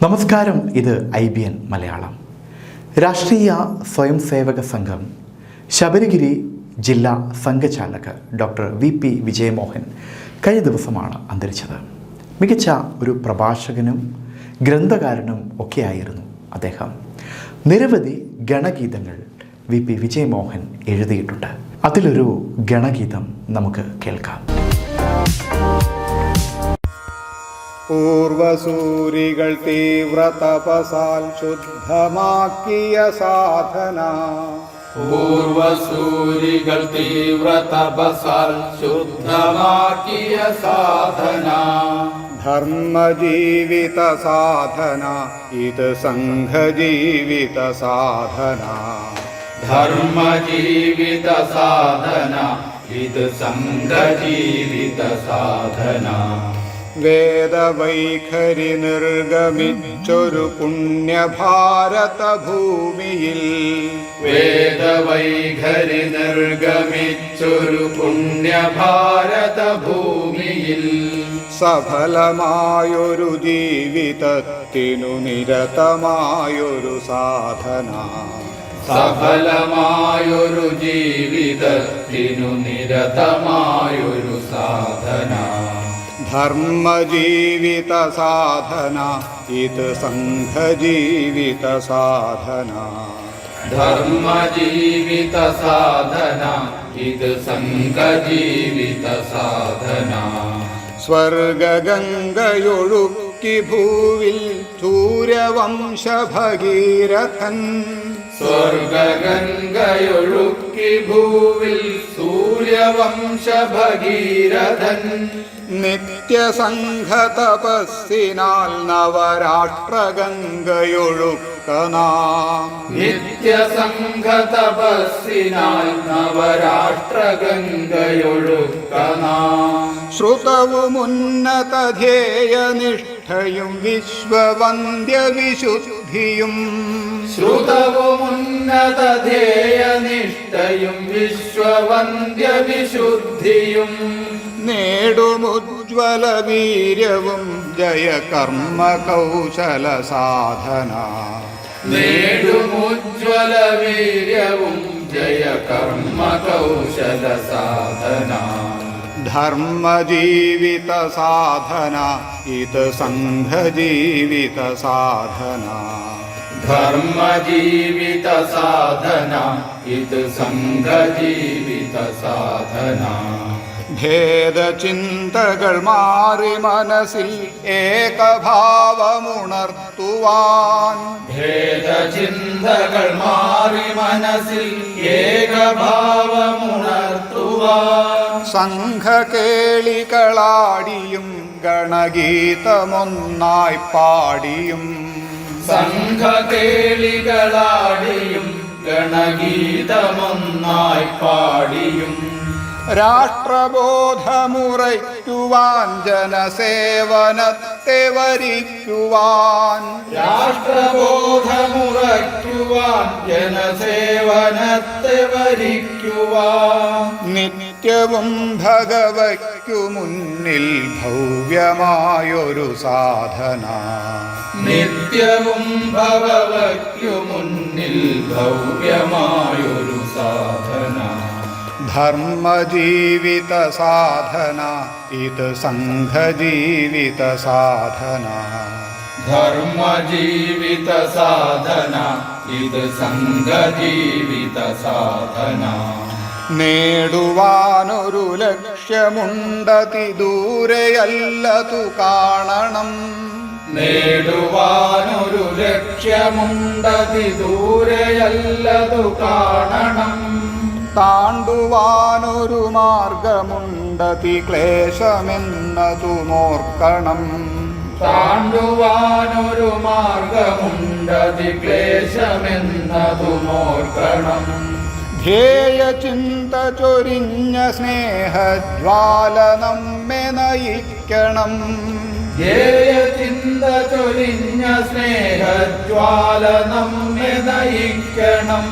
നമസ്കാരം, ഇത് IBN മലയാളം. രാഷ്ട്രീയ സ്വയം സേവക സംഘം ശബരിഗിരി ജില്ലാ സംഘചാലക് ഡോക്ടർ VP വിജയമോഹൻ കഴിഞ്ഞ ദിവസമാണ് അന്തരിച്ചത്. മികച്ച ഒരു പ്രഭാഷകനും ഗ്രന്ഥകാരനും ഒക്കെയായിരുന്നു അദ്ദേഹം. നിരവധി ഗണഗീതങ്ങൾ VP വിജയമോഹൻ എഴുതിയിട്ടുണ്ട്. അതിലൊരു ഗണഗീതം നമുക്ക് കേൾക്കാം. പൂർവസൂരികൾ തീവ്ര തപസാൽ ശുദ്ധമാക്കിയ സാധന, പൂർവസൂരികൾ തീവ്ര തപസാൽ ശുദ്ധമാക്കിയ സാധന, ധർമ്മജീവിത സാധന ഇത് സംഘജീവിത സാധന, ധർമ്മജീവിത സാധന ഇത് സംഘജീവിത സാധന, വേദവൈഖരി നിർഗമിച്ചൊരു പുണ്യഭാരത ഭൂമിയിൽ, വേദവൈഖരി നിർഗമിച്ചൊരു പുണ്യഭാരത ഭൂമിയിൽ, സഫലമായൊരു ജീവിതത്തിനു നിരതമായൊരു സാധന, സഫലമായൊരു ജീവിതത്തിനു നിരതമായൊരു സാധന, ധർമ്മജീവിത സാധന ഇത് സംഘജീവിത സാധന, ധർമ്മജീവിത സാധന ഇത് സംഘജീവിത സാധന, സ്വർഗഗംഗയൊഴുക്കി ഭൂവിൽ സൂര്യവംശ ഭഗീരഥൻ, സ്വർഗഗംഗയൊഴുക്കി ഭൂവിൽ സൂര്യവംശ ഭഗീരഥൻ, നിത്യസംഘ തപസ്സിനാൽ നവരാഷ്ട്രഗംഗയൊഴുക്കനാം, നിത്യസംഘ തപസ്സിനാൽ നവരാഷ്ട്രഗംഗയൊഴുക്കനാം, ശ്രുതവുമുന്നത ധ്യേയനിഷ്ഠയും വിശ്വവന്ദ്യ വിശുദ്ധിയും, ശ്രുതവുമുന്നത ധ്യേയനിഷ്ഠയും വിശ്വവന്ദ്യ വിശുദ്ധിയും, നേടുമുജ്വല വീര്യവും ജയകർമ്മ കൗശല സാധന, നേടുമുജ്വല വീര്യവും ജയകർമ്മ കൗശല സാധന, ധർമ്മജീവിത സാധന ഇത് സംഘജീവിത സാധന, ധർമ്മജീവിത സാധന ഇത് സംഘജീവിത സാധന, ഭേദചിന്തകൾ മാറി മനസ്സിൽ ഏകഭാവമുണർത്തുവാൻ, ഭേദചിന്തകൾ മാറി മനസ്സിൽ ഏകഭാവമുണർത്തുവാൻ, സംഘകേളികളാടിയും ഗണഗീതമൊന്നായി പാടിയും, സംഘകേളികളാടിയും ഗണഗീതമൊന്നായി പാടിയും, രാഷ്ട്രബോധമുറയ്ക്കുവാൻ ജനസേവനത്തെ വരിക്കുവാൻ, രാഷ്ട്രബോധമുറയ്ക്കുവാൻ ജനസേവനത്തെ വരിക്കുവാൻ, നിത്യവും ഭഗവയ്ക്കു മുന്നിൽ ഭവ്യമായൊരു സാധന, നിത്യവും ഭഗവയ്ക്കു മുന്നിൽ ഭവ്യമായൊരു സാധന, ധർമ്മജീവിത സാധന ഇത് സംഘജീവിത സാധന, ധർമ്മജീവിത സാധന ഇത് സംഘജീവിത സാധന, നേടുവാനൊരു ലക്ഷ്യമുണ്ടതി ദൂരെയല്ലതു കാണണം, നേടുവാനൊരു ലക്ഷ്യമുണ്ടതി ദൂരെയല്ലതു കാണണം, താണ്ടുവാനൊരു മാർഗമുണ്ടതി ക്ലേശമെന്നതുമോർക്കണം, താണ്ടുവാനൊരു മാർഗമുണ്ടതി ക്ലേശമെന്നതുമോർക്കണം, ധ്യേയചിന്ത ചൊരിഞ്ഞ സ്നേഹജ്വാല നമ്മെ നയിക്കണം, ധ്യേയചിന്ത ചൊരിഞ്ഞ സ്നേഹജ്വാല നമ്മെ നയിക്കണം,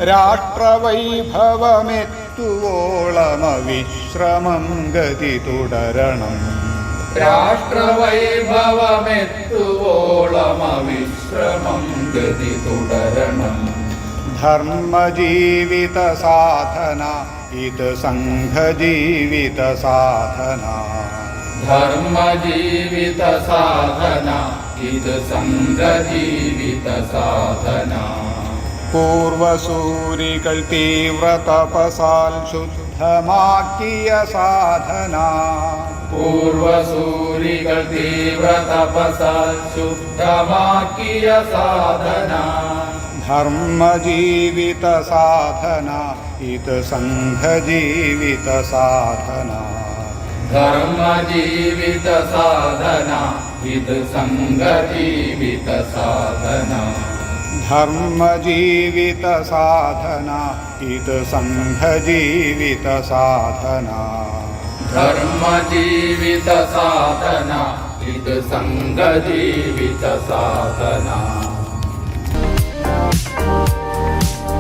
രാഷ്ട്രവൈഭവമെത്തുവോളമവിശ്രമം ഗതി തുടരണം, രാഷ്ട്രവൈഭവമെത്തുവോളം അവിശ്രമം ഗതി തുടരണം. ധർമ്മജീവിത സാധന ഇത് സംഘജീവിത സാധന. ധർമ്മജീവിത സാധന ഇത് സംഘജീവിത സാധന. പൂർവസൂരികൾ തീവ്ര തപസാൽ ശുദ്ധമാക്കിയ സാധന. പൂർവസൂരികൾ തീവ്ര തപസാൽ ശുദ്ധമാക്കിയ സാധന. ധർമ്മജീവിത സാധന ഇത് സംഘജീവിത സാധന. ധർമ്മജീവിത സാധന ഇത് സംഘജീവിത സാധന. ധർമ്മജീവിത സാധന ഇത് സംഘജീവിത സാധന. ധർമ്മജീവിത സാധന ഇത് സംഘജീവിത സാധന.